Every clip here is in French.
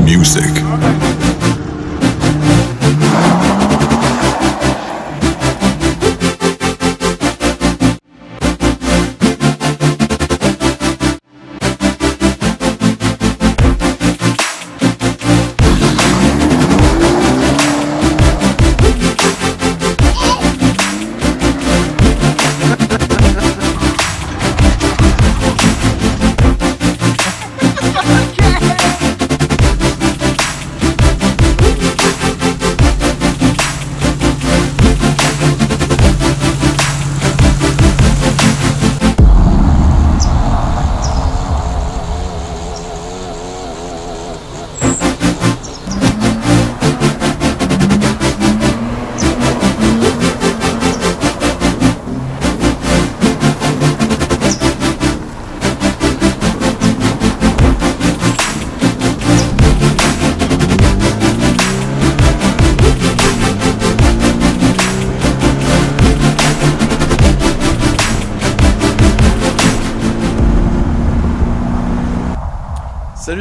music.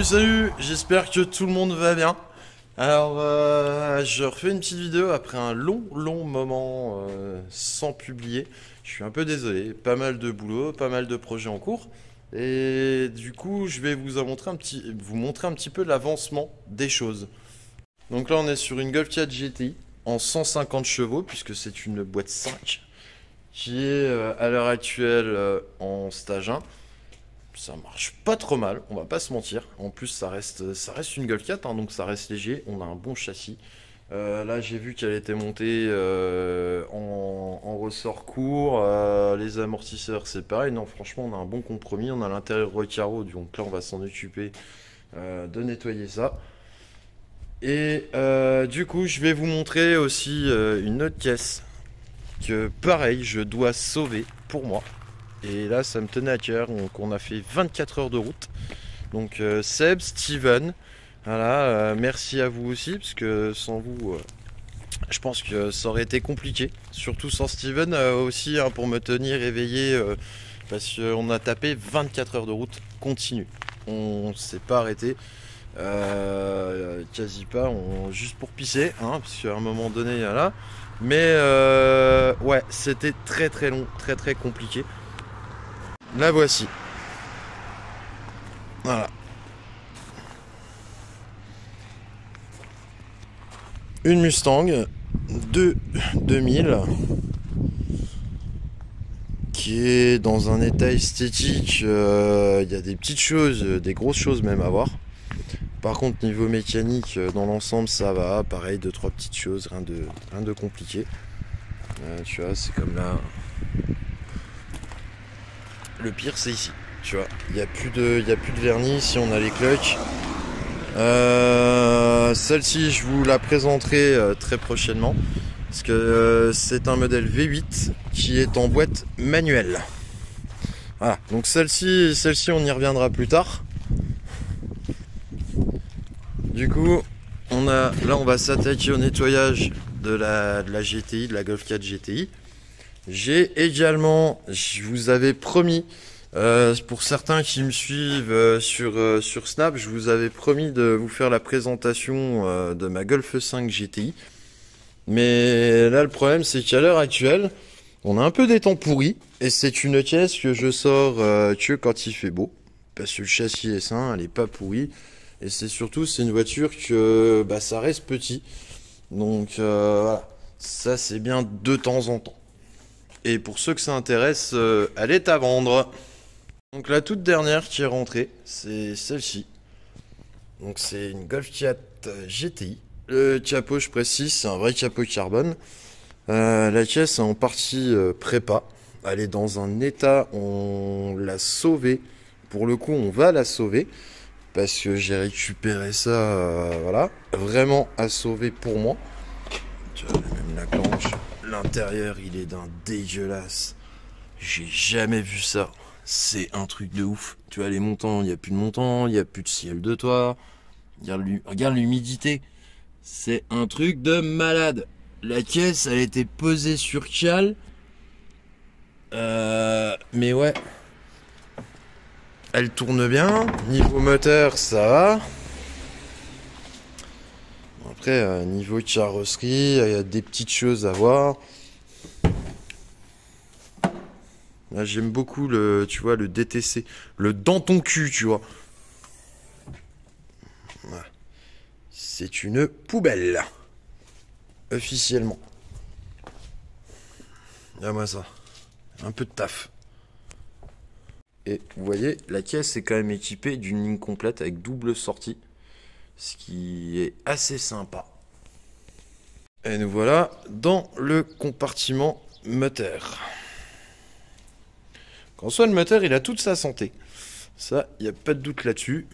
Salut, j'espère que tout le monde va bien. Alors, je refais une petite vidéo après un long moment sans publier. Je suis un peu désolé, pas mal de boulot, pas mal de projets en cours. Et du coup, je vais vous montrer un petit peu l'avancement des choses. Donc là, on est sur une Golf 4 GTI en 150 chevaux, puisque c'est une boîte 5, qui est à l'heure actuelle en stage 1. Ça marche pas trop mal, on va pas se mentir. En plus, ça reste une Golf 4, hein, donc ça reste léger. On a un bon châssis. Là, j'ai vu qu'elle était montée en ressort court. Les amortisseurs, c'est pareil. Non, franchement, on a un bon compromis. On a l'intérieur recaro, donc là, on va s'en occuper de nettoyer ça. Et du coup, je vais vous montrer aussi une autre caisse que, pareil, je dois sauver pour moi. Et là, ça me tenait à cœur. Donc, on a fait 24 heures de route. Donc, Seb, Steven, voilà, merci à vous aussi, parce que sans vous, je pense que ça aurait été compliqué. Surtout sans Steven aussi, hein, pour me tenir éveillé, parce qu'on a tapé 24 heures de route continue. On s'est pas arrêté, quasi pas, juste pour pisser, hein, parce qu'à un moment donné, voilà. Mais ouais, c'était très long, très compliqué. La voici. Voilà. Une Mustang de 2000 qui est dans un état esthétique. Il y a des petites choses, des grosses choses même à voir. Par contre, niveau mécanique, dans l'ensemble, ça va. Pareil, 2-3 petites choses, rien de compliqué. Tu vois, c'est comme là. Le pire, c'est ici, tu vois, il n'y a plus de vernis. Ici, on a les clutches. Celle-ci, je vous la présenterai très prochainement, parce que c'est un modèle V8 qui est en boîte manuelle. Voilà, donc celle-ci, on y reviendra plus tard. Du coup, là, on va s'attaquer au nettoyage de la GTI, de la Golf 4 GTI. J'ai également, je vous avais promis, pour certains qui me suivent sur Snap, je vous avais promis de vous faire la présentation de ma Golf 5 GTI. Mais là, le problème, c'est qu'à l'heure actuelle, on a un peu des temps pourris. Et c'est une caisse que je sors que quand il fait beau. Parce que le châssis est sain, elle est pas pourrie. Et c'est une voiture que ça reste petit. Donc voilà, ça c'est bien de temps en temps. Et pour ceux que ça intéresse, elle est à vendre. Donc la toute dernière qui est rentrée, c'est celle-ci. Donc c'est une Golf 4 GTI. Le capot, je précise, c'est un vrai capot carbone. La caisse est en partie prépa. Elle est dans un état, on l'a sauvée. Pour le coup, on va la sauver. Parce que j'ai récupéré ça, voilà, vraiment à sauver pour moi. Tu vois, même la planche. L'intérieur, il est d'un dégueulasse. J'ai jamais vu ça. C'est un truc de ouf. Tu vois, les montants, il n'y a plus de montants, il n'y a plus de ciel de toit. Regarde l'humidité. C'est un truc de malade. La caisse, elle était posée sur cale. Mais ouais. Elle tourne bien. Niveau moteur, ça va. Après, niveau carrosserie, il y a des petites choses à voir. Là, j'aime beaucoup tu vois, le DTC, le dans ton cul, tu vois. Voilà. C'est une poubelle, officiellement. Regarde-moi ça, un peu de taf. Et vous voyez, la caisse est quand même équipée d'une ligne complète avec double sortie, ce qui est assez sympa. Et nous voilà dans le compartiment moteur. Qu'en soit, le moteur, il a toute sa santé. Ça, il n'y a pas de doute là-dessus.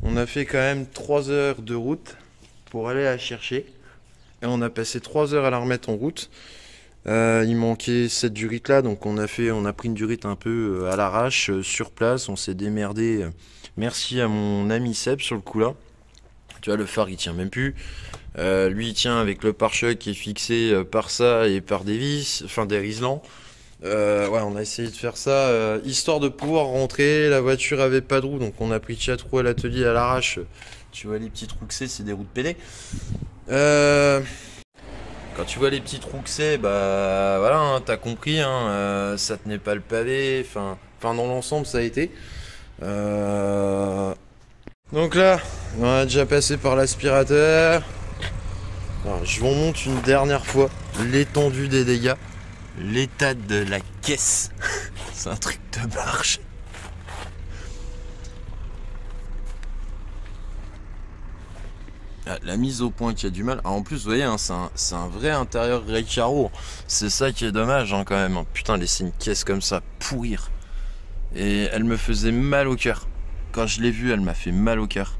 On a fait quand même 3 heures de route pour aller la chercher. Et on a passé 3 heures à la remettre en route. Il manquait cette durite là, donc on a pris une durite un peu à l'arrache, sur place. On s'est démerdé. Merci à mon ami Seb sur le coup là. Tu vois, le phare il tient même plus. Lui il tient avec le pare-choc qui est fixé par ça et par des vis, enfin des riselants. Ouais, on a essayé de faire ça histoire de pouvoir rentrer. La voiture avait pas de roues, donc on a pris 4 roues à l'atelier à l'arrache. Tu vois les petits trous que c'est des roues de PD. Quand tu vois les petits trous que c'est, bah voilà, hein, t'as compris, hein, ça tenait pas le pavé. Enfin dans l'ensemble ça a été. Donc là, on a déjà passé par l'aspirateur. Alors, je vous montre une dernière fois l'étendue des dégâts. L'état de la caisse. C'est un truc de marche. Ah, la mise au point qui a du mal. Ah, en plus, vous voyez, hein, c'est un vrai intérieur Recaro. C'est ça qui est dommage quand même. Putain, laisser une caisse comme ça pourrir. Et elle me faisait mal au cœur. Quand je l'ai vue, elle m'a fait mal au cœur.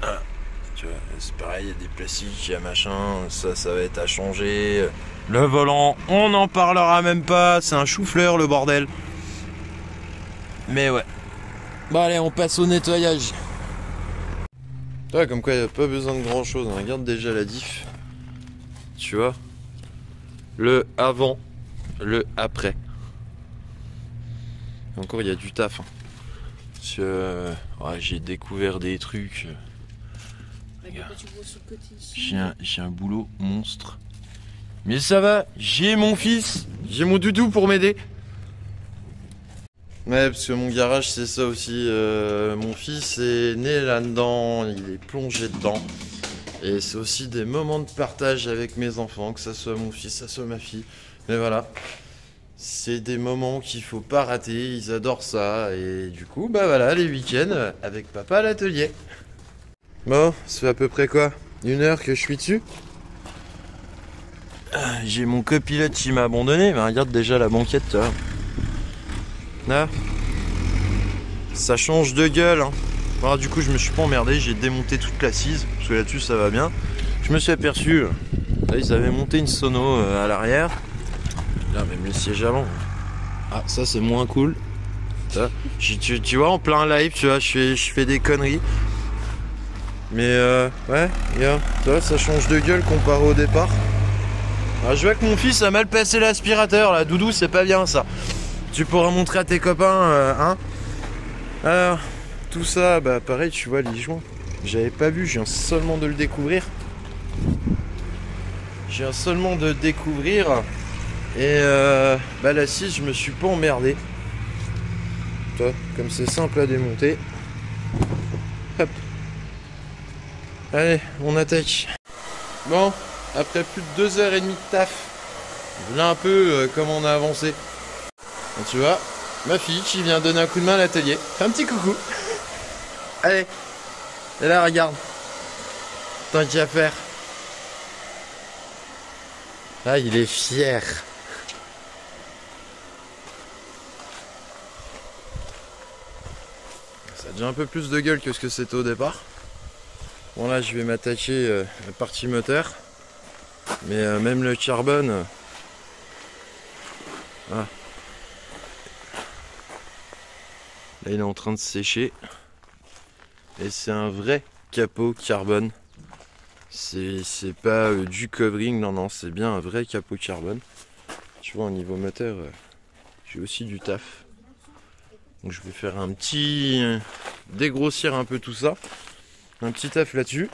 Ah, tu vois, c'est pareil, il y a des plastiques, il y a machin, ça va être à changer. Le volant, on n'en parlera même pas, c'est un chou-fleur le bordel. Mais ouais. Bon allez, on passe au nettoyage. Ouais, comme quoi il n'y a pas besoin de grand chose, regarde déjà la diff. Tu vois, le avant, le après. Encore il y a du taf. Ouais, j'ai découvert des trucs. J'ai un boulot monstre. Mais ça va, j'ai mon fils, j'ai mon doudou pour m'aider. Ouais, parce que mon garage c'est ça aussi. Mon fils est né là-dedans, il est plongé dedans. Et c'est aussi des moments de partage avec mes enfants, que ça soit mon fils, que ça soit ma fille. Mais voilà. C'est des moments qu'il faut pas rater, ils adorent ça. Et du coup, bah voilà, les week-ends avec papa à l'atelier. Bon, ça fait à peu près quoi? 1 heure que je suis dessus. J'ai mon copilote qui m'a abandonné. Mais regarde déjà la banquette, tu vois. Là, ça change de gueule. Hein. Alors, du coup, je me suis pas emmerdé. J'ai démonté toute l'assise. Parce que là-dessus, ça va bien. Je me suis aperçu. Là, ils avaient monté une sono à l'arrière. Là, même le siège avant. Ah, ça, c'est moins cool. Ça. Tu vois, en plein live, tu vois, je fais des conneries. Mais ouais, regarde, toi, ça change de gueule comparé au départ. Alors, je vois que mon fils a mal passé l'aspirateur, là. Doudou, c'est pas bien ça. Tu pourras montrer à tes copains, hein. Alors, tout ça, bah pareil, tu vois, les joints. J'avais pas vu, je viens seulement de le découvrir. Je viens seulement de découvrir. Et bah l'assise, je me suis pas emmerdé. Toi, comme c'est simple à démonter. Hop. Allez, on attaque. Bon, après plus de 2h30 de taf, voilà un peu comment on a avancé. Et tu vois, ma fille qui vient donner un coup de main à l'atelier. Fais un petit coucou. Allez, et là regarde. Tant qu'il y a à faire. Ah, il est fier. Ça a déjà un peu plus de gueule que ce que c'était au départ. Bon là je vais m'attaquer la partie moteur. Mais même le carbone. Ah. Là il est en train de sécher. Et c'est un vrai capot carbone. C'est pas du covering, non, c'est bien un vrai capot carbone. Tu vois au niveau moteur, j'ai aussi du taf. Donc je vais faire un petit... dégrossir un peu tout ça. Un petit taf là-dessus.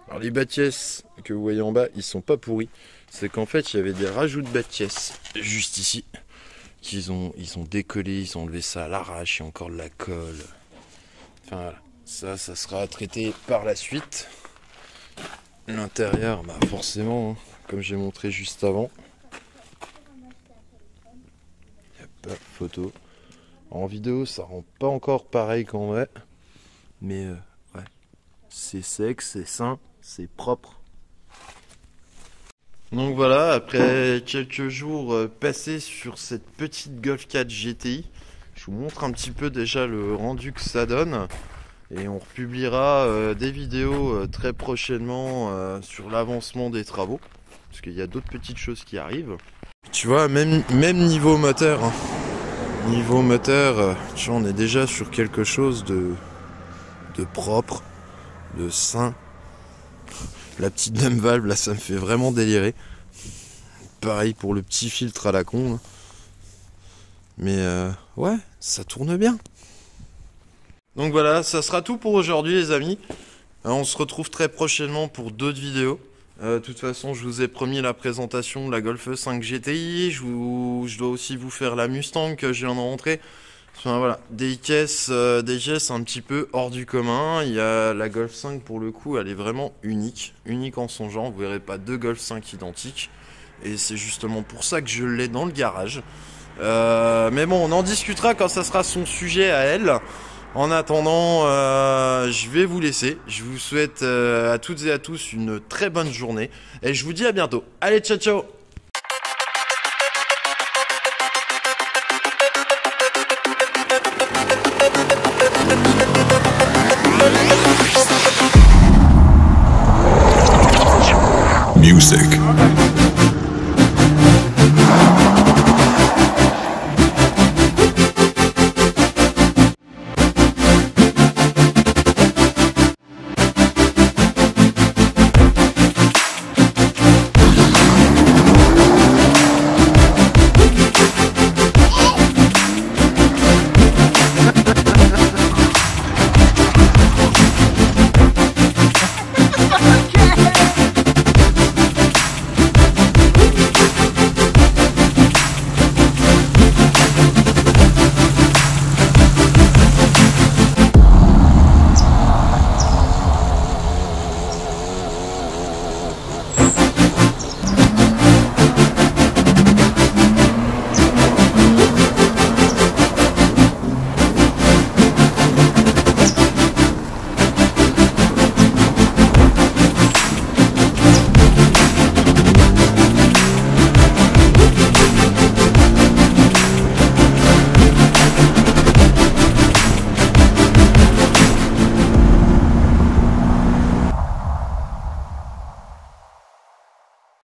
Alors les bâtiès que vous voyez en bas, ils sont pas pourris. C'est qu'en fait, il y avait des rajouts de bâtiès juste ici. Ils ont décollé, ils ont enlevé ça à l'arrache, il y a encore de la colle. Enfin voilà, ça sera traité par la suite. L'intérieur, bah forcément, hein, comme j'ai montré juste avant. Il n'y a pas de photo. En vidéo, ça rend pas encore pareil qu'en vrai. Mais ouais, c'est sec, c'est sain, c'est propre. Donc voilà, après quelques jours passés sur cette petite Golf 4 GTI, je vous montre un petit peu déjà le rendu que ça donne. Et on republiera des vidéos très prochainement sur l'avancement des travaux. Parce qu'il y a d'autres petites choses qui arrivent. Tu vois, même niveau moteur. Hein. Niveau moteur, tu vois, on est déjà sur quelque chose de propre, de sain. La petite dame valve, là, ça me fait vraiment délirer. Pareil pour le petit filtre à la con. Là. Mais ouais, ça tourne bien. Donc voilà, ça sera tout pour aujourd'hui les amis. On se retrouve très prochainement pour d'autres vidéos. De toute façon, je vous ai promis la présentation de la Golf 5 GTI. Je dois aussi vous faire la Mustang que je viens de rentrer. Enfin voilà, des caisses un petit peu hors du commun. Il y a la Golf 5 pour le coup, elle est vraiment unique en son genre. Vous verrez pas deux Golf 5 identiques. Et c'est justement pour ça que je l'ai dans le garage. Mais bon, on en discutera quand ça sera son sujet à elle. En attendant, je vais vous laisser. Je vous souhaite à toutes et à tous une très bonne journée. Et je vous dis à bientôt. Allez, ciao ciao! Music.